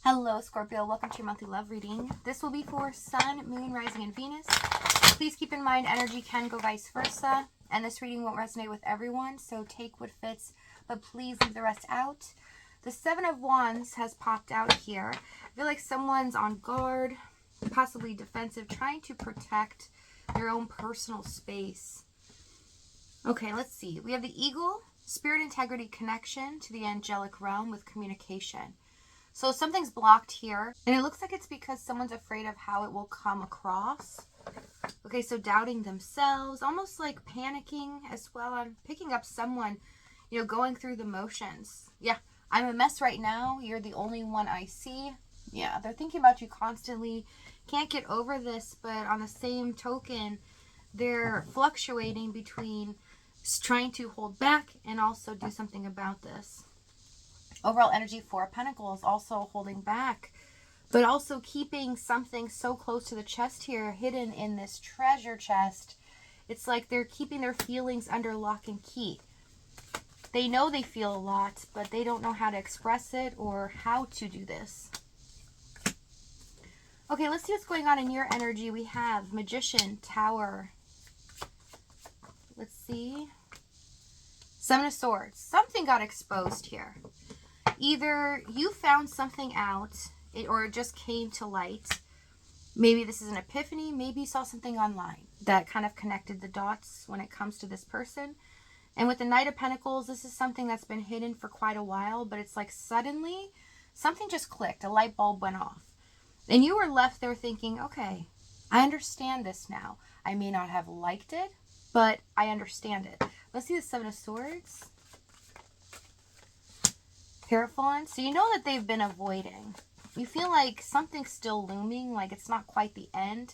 Hello, Scorpio. Welcome to your monthly love reading. This will be for Sun, Moon, Rising, and Venus. Please keep in mind energy can go vice versa, and this reading won't resonate with everyone, so take what fits, but please leave the rest out. The Seven of Wands has popped out here. I feel like someone's on guard, possibly defensive, trying to protect their own personal space. Okay, let's see. We have the Eagle, spirit integrity connection to the angelic realm with communication. So something's blocked here, and it looks like it's because someone's afraid of how it will come across. Okay, so doubting themselves, almost like panicking as well. I'm picking up someone, going through the motions. Yeah, I'm a mess right now. You're the only one I see. Yeah, they're thinking about you constantly. Can't get over this, but on the same token, they're fluctuating between trying to hold back and also do something about this. Overall energy, Four of Pentacles, also holding back, but also keeping something so close to the chest here, hidden in this treasure chest. It's like they're keeping their feelings under lock and key. They know they feel a lot, but they don't know how to express it or how to do this. Okay, let's see what's going on in your energy. We have Magician, Tower. Let's see. Seven of Swords. Something got exposed here. Either you found something out or it just came to light. Maybe this is an epiphany. Maybe you saw something online that kind of connected the dots when it comes to this person. And with the Knight of Pentacles, this is something that's been hidden for quite a while, but it's like suddenly something just clicked. A light bulb went off. And you were left there thinking, okay, I understand this now. I may not have liked it, but I understand it. Let's see the Seven of Swords. Hierophant. So you know that they've been avoiding. You feel like something's still looming, like it's not quite the end.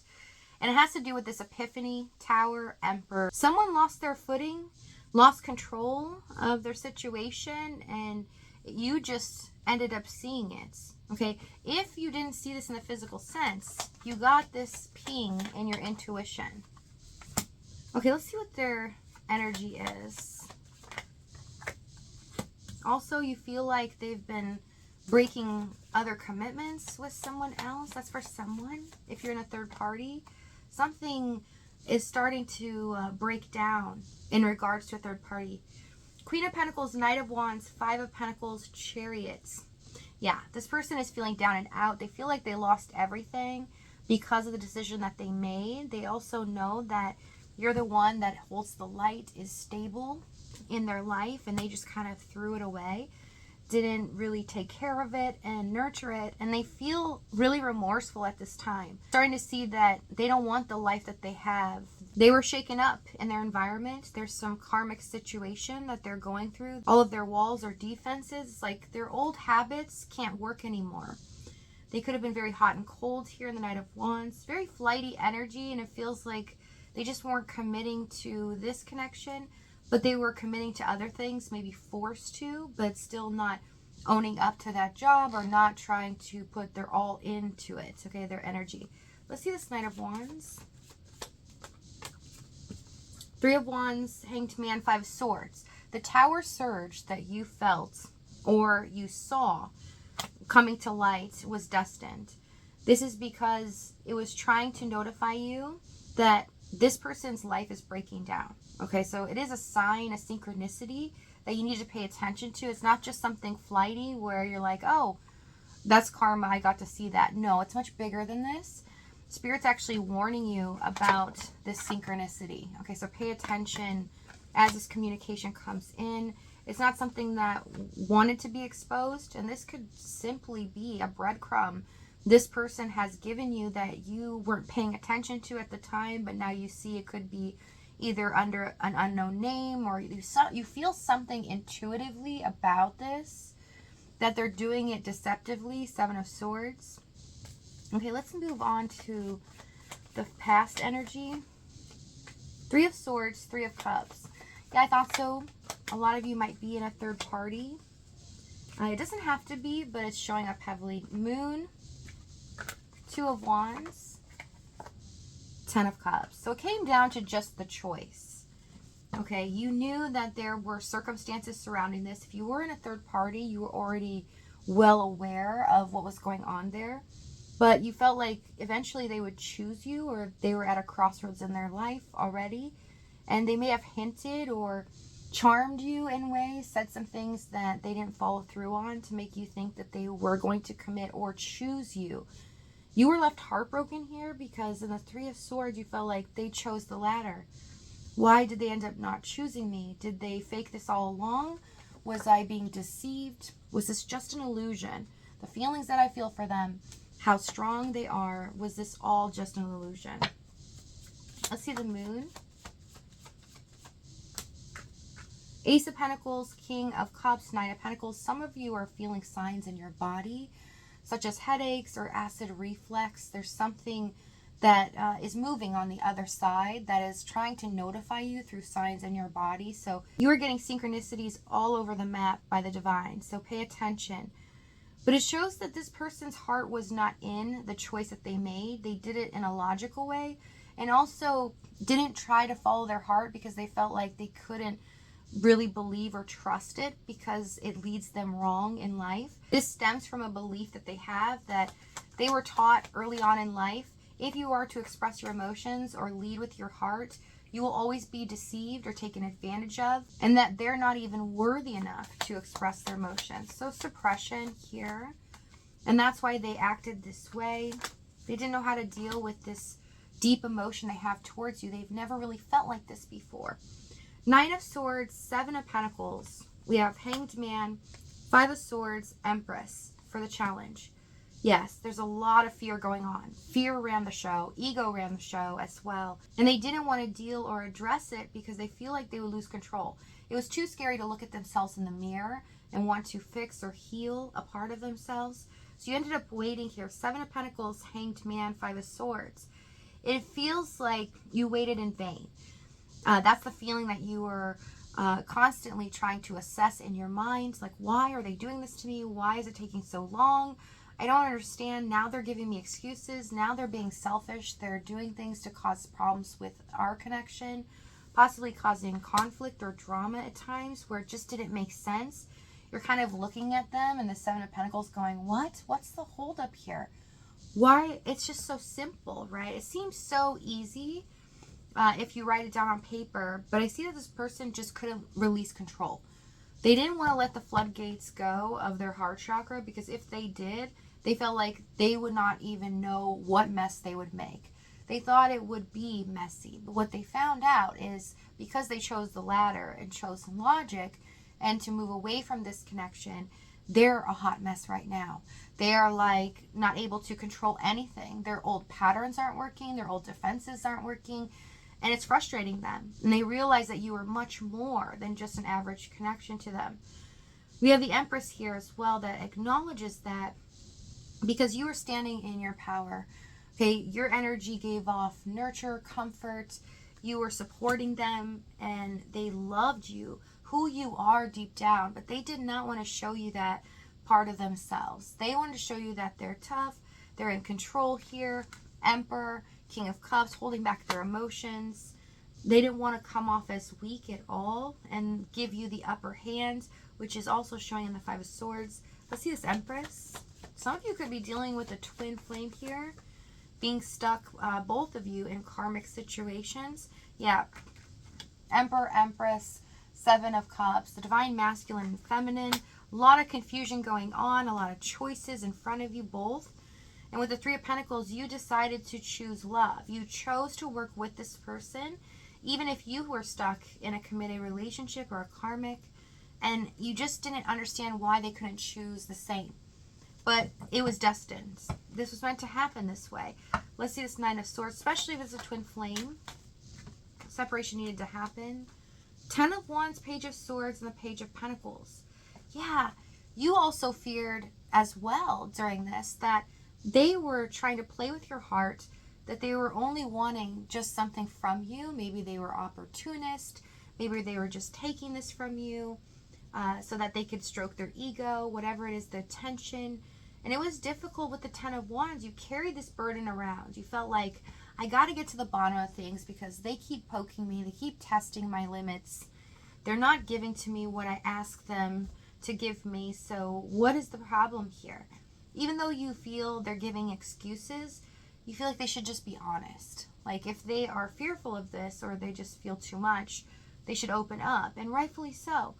And it has to do with this epiphany, Tower, Emperor. Someone lost their footing, lost control of their situation, and you just ended up seeing it. Okay, if you didn't see this in the physical sense, you got this ping in your intuition. Okay, let's see what their energy is. Also, you feel like they've been breaking other commitments with someone else. That's for someone. If you're in a third party, something is starting to break down in regards to a third party. Queen of Pentacles, Knight of Wands, Five of Pentacles, Chariots. Yeah, this person is feeling down and out. They feel like they lost everything because of the decision that they made. They also know that you're the one that holds the light, is stable in their life, and they just kind of threw it away, didn't really take care of it and nurture it, and they feel really remorseful at this time. Starting to see that they don't want the life that they have. They were shaken up in their environment. There's some karmic situation that they're going through. All of their walls or defenses, it's like their old habits can't work anymore. They could have been very hot and cold here in the Knight of Wands. Very flighty energy, and it feels like they just weren't committing to this connection, but they were committing to other things, maybe forced to, but still not owning up to that job or not trying to put their all into it, okay, their energy. Let's see this Knight of Wands. Three of Wands, Hanged Man, Five of Swords. The Tower surge that you felt or you saw coming to light was destined. This is because it was trying to notify you that this person's life is breaking down. Okay, so it is a sign, a synchronicity that you need to pay attention to. It's not just something flighty where you're like, oh, that's karma, I got to see that. No, it's much bigger than this. Spirit's actually warning you about this synchronicity. Okay, so pay attention as this communication comes in. It's not something that wanted to be exposed, and this could simply be a breadcrumb this person has given you that you weren't paying attention to at the time, but now you see it could be either under an unknown name, or you feel something intuitively about this, that they're doing it deceptively. Seven of Swords. Okay, let's move on to the past energy. Three of Swords, Three of Cups. Yeah, I thought so. A lot of you might be in a third party. It doesn't have to be, but it's showing up heavily. Moon, Two of Wands, Ten of Cups. So it came down to just the choice. Okay, you knew that there were circumstances surrounding this. If you were in a third party, you were already well aware of what was going on there. But you felt like eventually they would choose you, or they were at a crossroads in their life already. And they may have hinted or charmed you in ways, said some things that they didn't follow through on to make you think that they were going to commit or choose you. You were left heartbroken here because in the Three of Swords, you felt like they chose the latter. Why did they end up not choosing me? Did they fake this all along? Was I being deceived? Was this just an illusion? The feelings that I feel for them, how strong they are, was this all just an illusion? Let's see the Moon. Ace of Pentacles, King of Cups, Knight of Pentacles. Some of you are feeling signs in your body, such as headaches or acid reflux. There's something that is moving on the other side that is trying to notify you through signs in your body. So you are getting synchronicities all over the map by the divine. So pay attention. But it shows that this person's heart was not in the choice that they made. They did it in a logical way, and also didn't try to follow their heart because they felt like they couldn't really believe or trust it because it leads them wrong in life. This stems from a belief that they have that they were taught early on in life. If you are to express your emotions or lead with your heart, you will always be deceived or taken advantage of, and that they're not even worthy enough to express their emotions. So suppression here, and that's why they acted this way. They didn't know how to deal with this deep emotion they have towards you. They've never really felt like this before. Nine of Swords, Seven of Pentacles. We have Hanged Man, Five of Swords, Empress for the challenge. Yes, there's a lot of fear going on. Fear ran the show. Ego ran the show as well. And they didn't want to deal or address it because they feel like they would lose control. It was too scary to look at themselves in the mirror and want to fix or heal a part of themselves. So you ended up waiting here. Seven of Pentacles, Hanged Man, Five of Swords. It feels like you waited in vain. That's the feeling that you were constantly trying to assess in your mind. Like, why are they doing this to me? Why is it taking so long? I don't understand. Now they're giving me excuses. Now they're being selfish. They're doing things to cause problems with our connection, possibly causing conflict or drama at times where it just didn't make sense. You're kind of looking at them and the Seven of Pentacles going, what? What's the holdup here? Why? It's just so simple, right? It seems so easy if you write it down on paper, but I see that this person just couldn't release control. They didn't want to let the floodgates go of their heart chakra because if they did, they felt like they would not even know what mess they would make. They thought it would be messy. But what they found out is because they chose the latter and chose some logic and to move away from this connection, they're a hot mess right now. They are like not able to control anything. Their old patterns aren't working. Their old defenses aren't working. And it's frustrating them. And they realize that you are much more than just an average connection to them. We have the Empress here as well that acknowledges that because you were standing in your power, okay, your energy gave off nurture, comfort, you were supporting them, and they loved you, who you are deep down, but they did not want to show you that part of themselves. They wanted to show you that they're tough, they're in control here, Emperor, King of Cups, holding back their emotions. They didn't want to come off as weak at all and give you the upper hand, which is also showing in the Five of Swords. Let's see this Empress. Some of you could be dealing with a twin flame here, being stuck, both of you, in karmic situations. Yeah, Emperor, Empress, Seven of Cups, the divine masculine and feminine. A lot of confusion going on, a lot of choices in front of you both. And with the Three of Pentacles, you decided to choose love. You chose to work with this person, even if you were stuck in a committed relationship or a karmic, and you just didn't understand why they couldn't choose the same. But it was destined. This was meant to happen this way. Let's see this Nine of Swords, especially if it's a twin flame. Separation needed to happen. Ten of Wands, Page of Swords, and the Page of Pentacles. Yeah, you also feared as well during this that they were trying to play with your heart, that they were only wanting just something from you. Maybe they were opportunist. Maybe they were just taking this from you so that they could stroke their ego, whatever it is, the tension. And it was difficult with the Ten of Wands. You carried this burden around. You felt like, I got to get to the bottom of things because they keep poking me. They keep testing my limits. They're not giving to me what I ask them to give me. So what is the problem here? Even though you feel they're giving excuses, you feel like they should just be honest. Like if they are fearful of this or they just feel too much, they should open up, and rightfully so.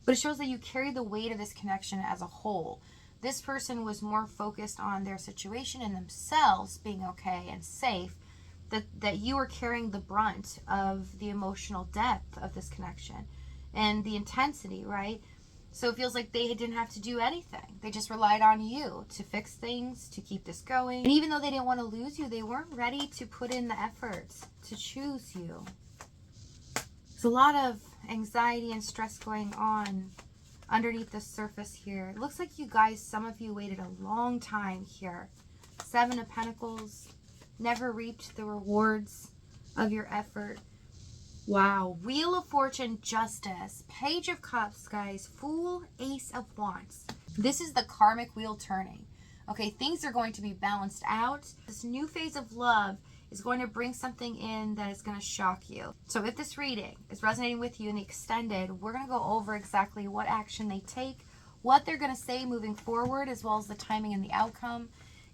But it shows that you carry the weight of this connection as a whole. This person was more focused on their situation and themselves being okay and safe, that you are carrying the brunt of the emotional depth of this connection and the intensity, right? So it feels like they didn't have to do anything. They just relied on you to fix things, to keep this going. And even though they didn't want to lose you, they weren't ready to put in the effort to choose you. There's a lot of anxiety and stress going on underneath the surface here. It looks like you guys, some of you waited a long time here. 7 of Pentacles, never reaped the rewards of your effort. Wow. Wheel of Fortune, Justice, Page of Cups, guys, Fool, Ace of Wands. This is the karmic wheel turning. Okay, things are going to be balanced out. This new phase of love is going to bring something in that is going to shock you. So if this reading is resonating with you in the extended, we're going to go over exactly what action they take, what they're going to say moving forward, as well as the timing and the outcome.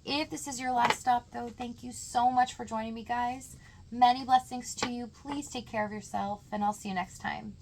If this is your last stop, though, thank you so much for joining me, guys. Many blessings to you. Please take care of yourself, and I'll see you next time.